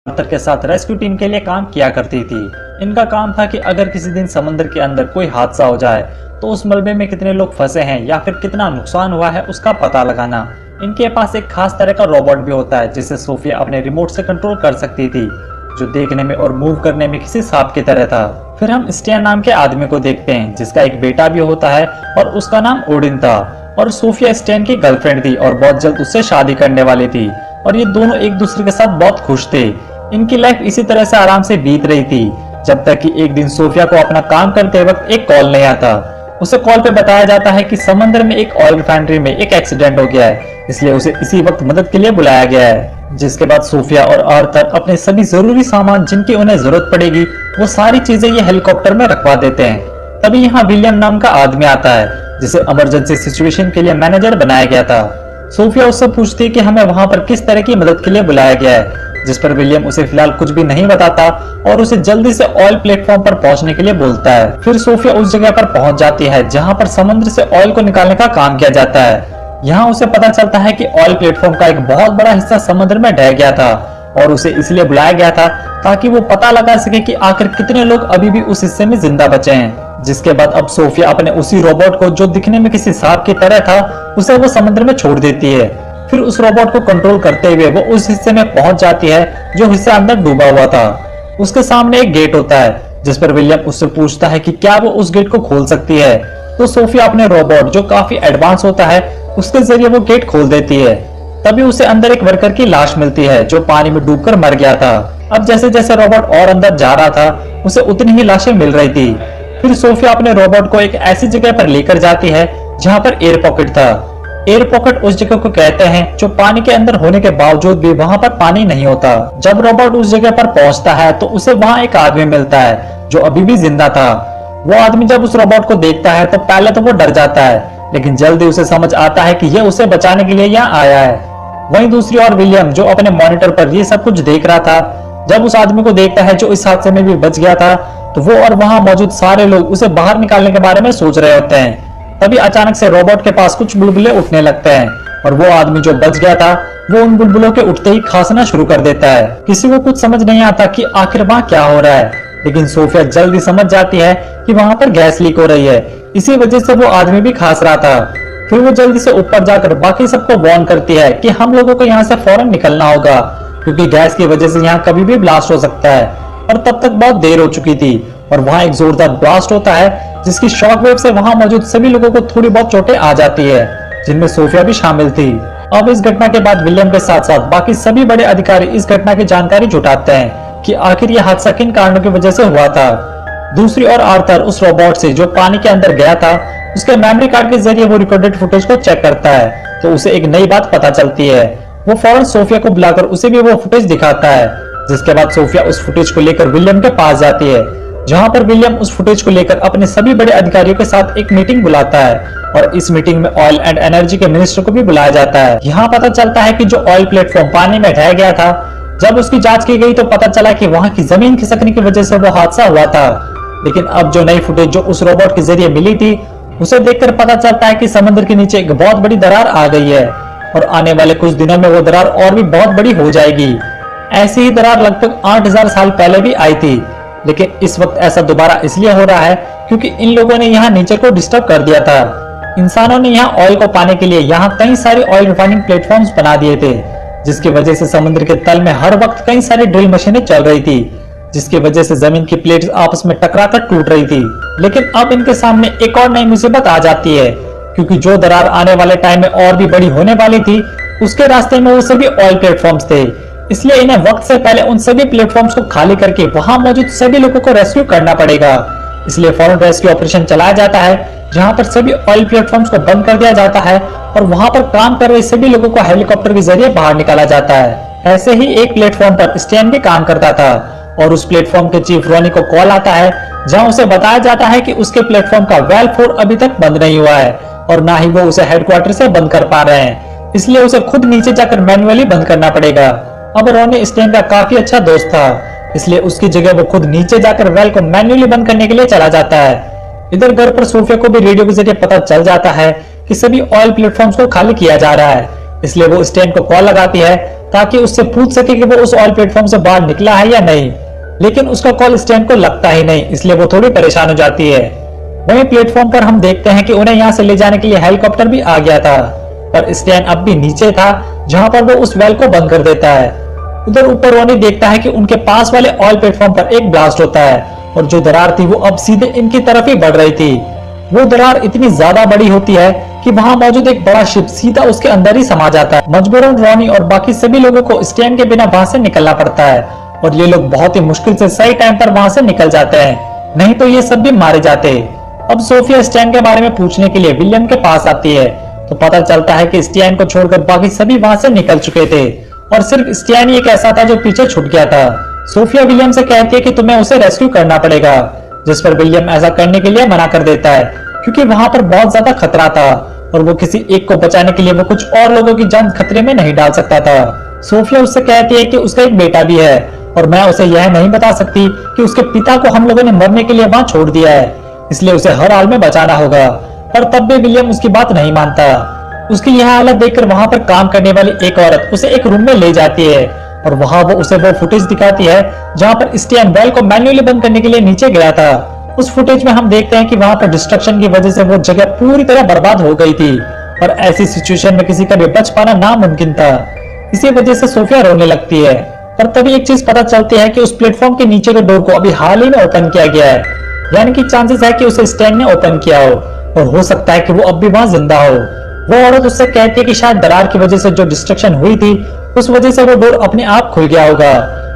Arthur के साथ rescue team के लिए काम किया करती थी। इनका काम था कि अगर किसी दिन समुद्र के अंदर कोई हादसा हो जाए तो उस मलबे में कितने लोग फंसे हैं या फिर कितना नुकसान हुआ है उसका पता लगाना। इनके पास एक खास तरह का रोबोट भी होता है जिसे सोफिया अपने रिमोट से कंट्रोल कर सकती थी, जो देखने में और मूव करने में किसी सांप की तरह था। फिर हम स्टैन नाम के आदमी को देखते हैं जिसका एक बेटा भी होता है और उसका नाम ओडिन था, और सोफिया स्टैन की गर्लफ्रेंड थी और बहुत जल्द उससे शादी करने वाली थी, और ये दोनों एक दूसरे के साथ बहुत खुश थे। इनकी लाइफ इसी तरह से आराम से बीत रही थी जब तक कि एक दिन सोफिया को अपना काम करते वक्त एक कॉल नहीं आता। उसे कॉल पे बताया जाता है कि समंदर में एक ऑयल रिफाइनरी में एक एक्सीडेंट हो गया है, इसलिए उसे इसी वक्त मदद के लिए बुलाया गया है। जिसके बाद सोफिया और आर्थर अपने सभी जरूरी सामान जिनकी उन्हें जरूरत पड़ेगी वो सारी चीजें ये हेलीकॉप्टर में रखवा देते हैं। तभी यहाँ विलियम नाम का आदमी आता है जिसे इमरजेंसी सिचुएशन के लिए मैनेजर बनाया गया था। सोफिया उससे पूछती है कि हमें वहां पर किस तरह की मदद के लिए बुलाया गया है, जिस पर विलियम उसे फिलहाल कुछ भी नहीं बताता और उसे जल्दी से ऑयल प्लेटफॉर्म पर पहुंचने के लिए बोलता है। फिर सोफिया उस जगह पर पहुंच जाती है जहां पर समुद्र से ऑयल को निकालने का काम किया जाता है। यहाँ उसे पता चलता है कि ऑयल प्लेटफॉर्म का एक बहुत बड़ा हिस्सा समुद्र में ढह गया था और उसे इसलिए बुलाया गया था ताकि वो पता लगा सके कि आखिर कितने लोग अभी भी उस हिस्से में जिंदा बचे हैं। जिसके बाद अब सोफिया अपने उसी रोबोट को जो दिखने में किसी सांप की तरह था उसे वो समुद्र में छोड़ देती है। फिर उस रोबोट को कंट्रोल करते हुए वो उस हिस्से में पहुंच जाती है जो हिस्सा अंदर डूबा हुआ था। उसके सामने एक गेट होता है जिस पर विलियम उससे पूछता है कि क्या वो उस गेट को खोल सकती है, तो सोफिया अपने रोबोट जो काफी एडवांस होता है उसके जरिए वो गेट खोल देती है। तभी उसे अंदर एक वर्कर की लाश मिलती है जो पानी में डूबकर मर गया था। अब जैसे जैसे रोबोट और अंदर जा रहा था उसे उतनी ही लाशें मिल रही थी। फिर सोफिया अपने रोबोट को एक ऐसी जगह पर लेकर जाती है जहाँ पर एयर पॉकेट था। एयर पॉकेट उस जगह को कहते हैं जो पानी के अंदर होने के बावजूद भी वहाँ पर पानी नहीं होता। जब रोबोट उस जगह पर पहुँचता है तो उसे वहाँ एक आदमी मिलता है जो अभी भी जिंदा था। वो आदमी जब उस रोबोट को देखता है तो पहले तो वो डर जाता है, लेकिन जल्दी उसे समझ आता है कि ये उसे बचाने के लिए यहाँ आया है। वहीं दूसरी ओर विलियम जो अपने मॉनिटर पर ये सब कुछ देख रहा था, जब उस आदमी को देखता है जो इस हादसे में भी बच गया था, तो वो और वहां मौजूद सारे लोग उसे बाहर निकालने के बारे में सोच रहे होते हैं। तभी अचानक से रोबोट के पास कुछ बुलबुले उठने लगते हैं और वो आदमी जो बच गया था वो उन बुलबुलों के उठते ही खांसना शुरू कर देता है। किसी को कुछ समझ नहीं आता कि आखिर वहां क्या हो रहा है, लेकिन सोफिया जल्दी समझ जाती है कि वहां पर गैस लीक हो रही है, इसी वजह से वो आदमी भी खांस रहा था। फिर वो जल्दी से ऊपर जाकर बाकी सबको वार्न करती है कि हम लोगों को यहाँ से फौरन निकलना होगा क्योंकि गैस की वजह से यहाँ कभी भी ब्लास्ट हो सकता है। और तब तक बहुत देर हो चुकी थी और वहाँ एक जोरदार ब्लास्ट होता है जिसकी शॉक वेव से वहाँ मौजूद सभी लोगों को थोड़ी बहुत चोटें आ जाती है, जिनमें सोफिया भी शामिल थी। अब इस घटना के बाद विलियम के साथ साथ बाकी सभी बड़े अधिकारी इस घटना की जानकारी जुटाते हैं कि आखिर यह हादसा किन कारणों की वजह से हुआ था। दूसरी ओर आर्थर उस रोबोट से जो पानी के अंदर गया था उसके मेमोरी कार्ड के जरिए वो रिकॉर्डेड फुटेज को चेक करता है तो उसे एक नई बात पता चलती है। वो फौरन सोफिया को बुलाकर उसे भी वो फुटेज दिखाता है, जिसके बाद सोफिया उस फुटेज को लेकर विलियम के पास जाती है, जहां पर विलियम उस फुटेज को लेकर अपने सभी बड़े अधिकारियों के साथ एक मीटिंग बुलाता है और इस मीटिंग में ऑयल एंड एनर्जी के मिनिस्टर को भी बुलाया जाता है। यहाँ पता चलता है कि जो ऑयल प्लेटफॉर्म पानी में ढह गया था, जब उसकी जांच की गई तो पता चला कि वहां की जमीन खिसकने की वजह से वो हादसा हुआ था। लेकिन अब जो नई फुटेज जो उस रोबोट के जरिए मिली थी उसे देखकर पता चलता है कि समुद्र के नीचे एक बहुत बड़ी दरार आ गई है और आने वाले कुछ दिनों में वो दरार और भी बहुत बड़ी हो जाएगी। ऐसी ही दरार लगभग 8000 साल पहले भी आई थी, लेकिन इस वक्त ऐसा दोबारा इसलिए हो रहा है क्योंकि इन लोगों ने यहाँ नेचर को डिस्टर्ब कर दिया था। इंसानों ने यहाँ ऑयल को पाने के लिए यहाँ कई सारे ऑयल रिफाइनिंग प्लेटफॉर्म्स बना दिए थे, जिसकी वजह से समुद्र के तल में हर वक्त कई सारी ड्रिल मशीनें चल रही थी, जिसकी वजह से जमीन की प्लेट्स आपस में टकराकर टूट रही थी। लेकिन अब इनके सामने एक और नई मुसीबत आ जाती है क्योंकि जो दरार आने वाले टाइम में और भी बड़ी होने वाली थी उसके रास्ते में वो सभी ऑयल प्लेटफॉर्म्स थे, इसलिए इन्हें वक्त से पहले उन सभी प्लेटफॉर्म्स को खाली करके वहां मौजूद सभी लोगों को रेस्क्यू करना पड़ेगा। इसलिए फौरन रेस्क्यू ऑपरेशन चलाया जाता है जहां पर सभी ऑयल प्लेटफॉर्म्स को बंद कर दिया जाता है और वहां पर काम कर रहे सभी लोगों को हेलीकॉप्टर के जरिए बाहर निकाला जाता है। ऐसे ही एक प्लेटफॉर्म पर स्टैन भी काम करता था और उस प्लेटफॉर्म के चीफ रोनी को कॉल आता है जहां उसे बताया जाता है कि उसके प्लेटफॉर्म का वेल फोर अभी तक बंद नहीं हुआ है और ना ही वो उसे हेडक्वार्टर से बंद कर पा रहे हैं, इसलिए उसे खुद नीचे जाकर मैन्युअली बंद करना पड़ेगा। अब रोनी स्टैन का काफी अच्छा दोस्त था, इसलिए उसकी जगह वो खुद नीचे जाकर वेल को मैन्युअली बंद करने के लिए चला जाता है। इधर घर पर सोफिया को भी रेडियो के जरिए पता चल जाता है कि सभी ऑयल प्लेटफॉर्म्स को खाली किया जा रहा है, इसलिए वो स्टैन को कॉल लगाती है ताकि उससे पूछ सके कि वो उस ऑयल प्लेटफॉर्म से बाहर निकला है या नहीं, लेकिन उसका कॉल स्टैन को लगता ही नहीं, इसलिए वो थोड़ी परेशान हो जाती है। वहीं प्लेटफॉर्म पर हम देखते हैं कि उन्हें यहाँ से ले जाने के लिए हेलीकॉप्टर भी आ गया था, पर स्टैन अब भी नीचे था, जहाँ पर वो उस वेल को बंद कर देता है। उधर ऊपर रोनी देखता है कि उनके पास वाले ऑयल प्लेटफॉर्म पर एक ब्लास्ट होता है और जो दरार थी वो अब सीधे इनकी तरफ ही बढ़ रही थी। वो दरार इतनी ज्यादा बड़ी होती है कि वहां मौजूद एक बड़ा शिप सीधा उसके अंदर ही समा जाता है। मजबूरन रोनी और बाकी सभी लोगों को स्टैन के बिना वहां से निकलना पड़ता है और ये लोग बहुत ही मुश्किल से सही टाइम पर वहां से निकल जाते हैं, नहीं तो ये सब भी मारे जाते। अब सोफिया स्टैन के बारे में पूछने के लिए विलियम के पास आती है तो पता चलता है कि स्टैन को छोड़कर बाकी सभी वहां से निकल चुके थे और सिर्फ स्टैन ही एक ऐसा था जो पीछे छूट गया था। सोफिया विलियम से कहती है कि तुम्हें उसे रेस्क्यू करना पड़ेगा, जिस पर विलियम ऐसा करने के लिए मना कर देता है क्योंकि वहां पर बहुत ज्यादा खतरा था और वो किसी एक को बचाने के लिए वो कुछ और लोगों की जान खतरे में नहीं डाल सकता था। सोफिया उससे कहती है कि उसका एक बेटा भी है और मैं उसे यह नहीं बता सकती कि उसके पिता को हम लोगों ने मरने के लिए वहां छोड़ दिया है, इसलिए उसे हर हाल में बचाना होगा। पर तब भी विलियम उसकी बात नहीं मानता। उसकी यह हालत देखकर वहां पर काम करने वाली एक औरत उसे एक रूम में ले जाती है और वहां वो उसे वो फुटेज दिखाती है जहां पर स्टैन वेल को मैन्युअली बंद करने के लिए नीचे गया था। उस फुटेज में हम देखते हैं कि वहां पर डिस्ट्रक्शन की वजह से वो जगह पूरी तरह बर्बाद हो गई थी और ऐसी सिचुएशन में किसी का भी बच पाना नामुमकिन था। इसी वजह से सोफिया रोने लगती है। पर तभी एक चीज पता चलती है कि उस प्लेटफॉर्म के नीचे के डोर को अभी हाल ही में ओपन किया गया है, यानी कि चांसेस है कि उसे स्टैन ने ओपन किया हो और हो सकता है कि वो अब भी वहां जिंदा हो। वो औरत उससे कहती है कि शायद दरार की वजह से जो डिस्ट्रक्शन हुई थी उस वजह से वो डोर अपने आप खुल गया होगा।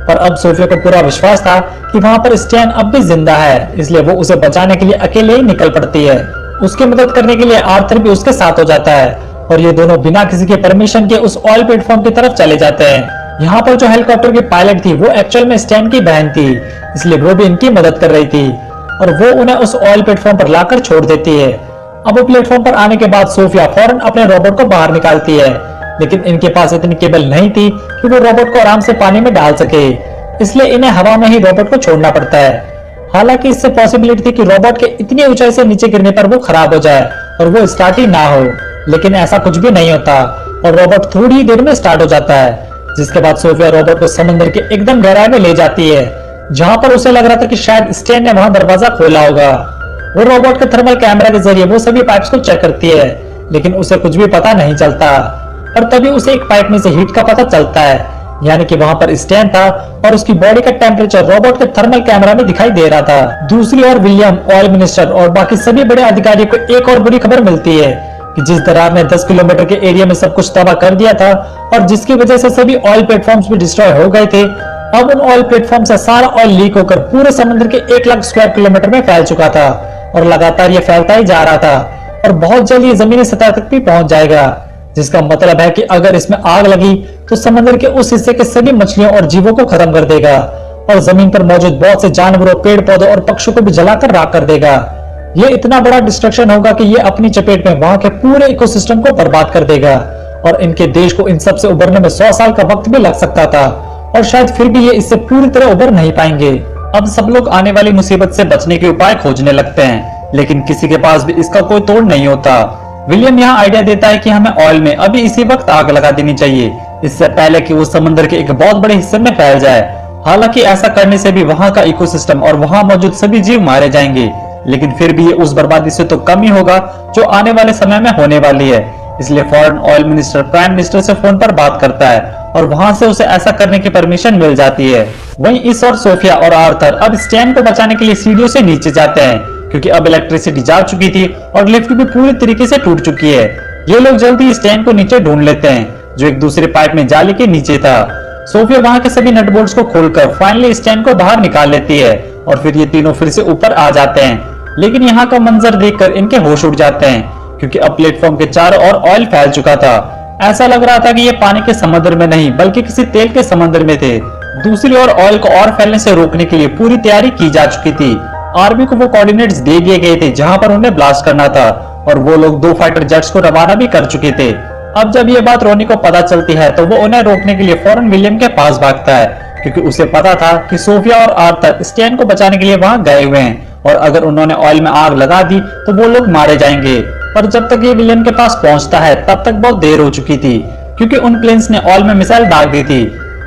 पर अब सोफिया को पूरा विश्वास था कि वहां पर स्टैन अब भी जिंदा है, इसलिए वो उसे बचाने के लिए अकेले ही निकल पड़ती है। उसकी मदद करने के लिए आर्थर भी उसके साथ हो जाता है और ये दोनों बिना किसी के परमिशन के उस ऑयल प्लेटफॉर्म की तरफ चले जाते हैं। यहाँ पर जो हेलीकॉप्टर की पायलट थी वो एक्चुअल में स्टैन की बहन थी, इसलिए वो भी इनकी मदद कर रही थी और वो उन्हें उस ऑयल प्लेटफॉर्म पर लाकर छोड़ देती है। अब वो प्लेटफॉर्म पर आने के बाद सोफिया फौरन अपने रोबोट को बाहर निकालती है, लेकिन इनके पास इतनी केबल नहीं थी कि वो रोबोट को आराम से पानी में डाल सके, इसलिए इन्हें हवा में ही रोबोट को छोड़ना पड़ता है। हालांकि इससे पॉसिबिलिटी थी कि रोबोट के इतनी ऊंचाई से नीचे गिरने पर वो खराब हो जाए और वो स्टार्ट ही ना हो, लेकिन ऐसा कुछ भी नहीं होता और रोबोट थोड़ी ही देर में स्टार्ट हो जाता है। जिसके बाद सोफिया रोबोट को समंदर के एकदम गहराई में ले जाती है, जहां पर उसे लग रहा था कि शायद स्टैन ने वहां दरवाजा खोला होगा। वो रोबोट के थर्मल कैमरा के जरिए वो सभी पाइप्स को चेक करती है, लेकिन उसे कुछ भी पता नहीं चलता। और तभी उसे एक पाइप में से हीट का पता चलता है, यानी कि वहां पर स्टैन था और उसकी बॉडी का टेम्परेचर रोबोट के थर्मल कैमरा में दिखाई दे रहा था। दूसरी ओर विलियम, ऑयल मिनिस्टर और बाकी सभी बड़े अधिकारियों को एक और बुरी खबर मिलती है कि जिस दरार ने 10 किलोमीटर के एरिया में सब कुछ तबाह कर दिया था और जिसकी वजह से सभी ऑयल प्लेटफॉर्म्स भी डिस्ट्रॉय हो गए थे, अब उन ऑयल प्लेटफॉर्म से सारा ऑयल लीक होकर पूरे समुद्र के 1 लाख स्क्वायर किलोमीटर में फैल चुका था और लगातार ये फैलता ही जा रहा था और बहुत जल्द ये जमीनी सतह तक भी पहुंच जाएगा, जिसका मतलब है कि अगर इसमें आग लगी तो समुद्र के उस हिस्से के सभी मछलियों और जीवों को खत्म कर देगा और जमीन पर मौजूद बहुत से जानवरों, पेड़ पौधों और पक्षियों को भी जलाकर राख कर देगा। ये इतना बड़ा डिस्ट्रक्शन होगा कि ये अपनी चपेट में वहां के पूरे इकोसिस्टम को बर्बाद कर देगा और इनके देश को इन सब से उबरने में 100 साल का वक्त भी लग सकता था और शायद फिर भी ये इससे पूरी तरह उबर नहीं पाएंगे। अब सब लोग आने वाली मुसीबत से बचने के उपाय खोजने लगते हैं, लेकिन किसी के पास भी इसका कोई तोड़ नहीं होता। विलियम यहाँ आइडिया देता है कि हमें ऑयल में अभी इसी वक्त आग लगा देनी चाहिए, इससे पहले कि वो समंदर के एक बहुत बड़े हिस्से में फैल जाए। हालांकि ऐसा करने से भी वहां का इकोसिस्टम और वहां मौजूद सभी जीव मारे जाएंगे, लेकिन फिर भी ये उस बर्बादी से तो कम ही होगा जो आने वाले समय में होने वाली है। इसलिए फौरन ऑयल मिनिस्टर प्राइम मिनिस्टर से फोन पर बात करता है और वहां से उसे ऐसा करने की परमिशन मिल जाती है। वहीं इस और सोफिया और आर्थर अब स्टैन को बचाने के लिए सीढ़ियों से नीचे जाते हैं, क्योंकि अब इलेक्ट्रिसिटी जा चुकी थी और लिफ्ट भी पूरी तरीके से टूट चुकी है। ये लोग जल्दी स्टैन को नीचे ढूंढ लेते हैं, जो एक दूसरे पाइप में जाली के नीचे था। सोफिया वहां के सभी नट बोल्ट्स को खोलकर फाइनली स्टैन को बाहर निकाल लेती है और फिर ये तीनों फिर से ऊपर आ जाते हैं। लेकिन यहाँ का मंजर देखकर इनके होश उड़ जाते हैं, क्योंकि अब प्लेटफॉर्म के चारों ओर ऑयल फैल चुका था। ऐसा लग रहा था कि ये पानी के समुद्र में नहीं बल्कि किसी तेल के समुद्र में थे। दूसरी ओर ऑयल को और फैलने से रोकने के लिए पूरी तैयारी की जा चुकी थी। आर्मी को वो कोऑर्डिनेट्स दे दिए गए थे जहां पर उन्हें ब्लास्ट करना था और वो लोग 2 फाइटर जेट्स को रवाना भी कर चुके थे। अब जब ये बात रोनी को पता चलती है तो वो उन्हें रोकने के लिए फौरन विलियम के पास भागता है, क्योंकि उसे पता था कि सोफिया और आर्थर स्टैन को बचाने के लिए वहां गए हुए हैं और अगर उन्होंने ऑयल में आग लगा दी तो वो लोग मारे जाएंगे। पर जब तक ये विलियम के पास पहुंचता है तब तक बहुत देर हो चुकी थी, क्योंकि उन प्लेन्स ने ऑल में मिसाइल दाग दी थी।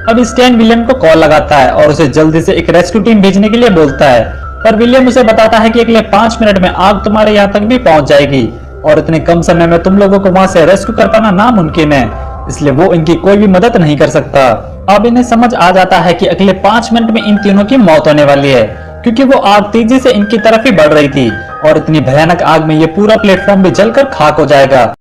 अब स्टैन विलियम को कॉल लगाता है और उसे जल्दी से एक रेस्क्यू टीम भेजने के लिए बोलता है, पर विलियम उसे बताता है कि अगले 5 मिनट में आग तुम्हारे यहाँ तक भी पहुंच जाएगी और इतने कम समय में तुम लोगों को वहां से रेस्क्यू कर पाना नामुमकिन है, इसलिए वो इनकी कोई भी मदद नहीं कर सकता। अब इन्हें समझ आ जाता है कि अगले 5 मिनट में इन तीनों की मौत होने वाली है, क्योंकि वो आग तेजी से इनकी तरफ ही बढ़ रही थी और इतनी भयानक आग में ये पूरा प्लेटफॉर्म भी जलकर खाक हो जाएगा।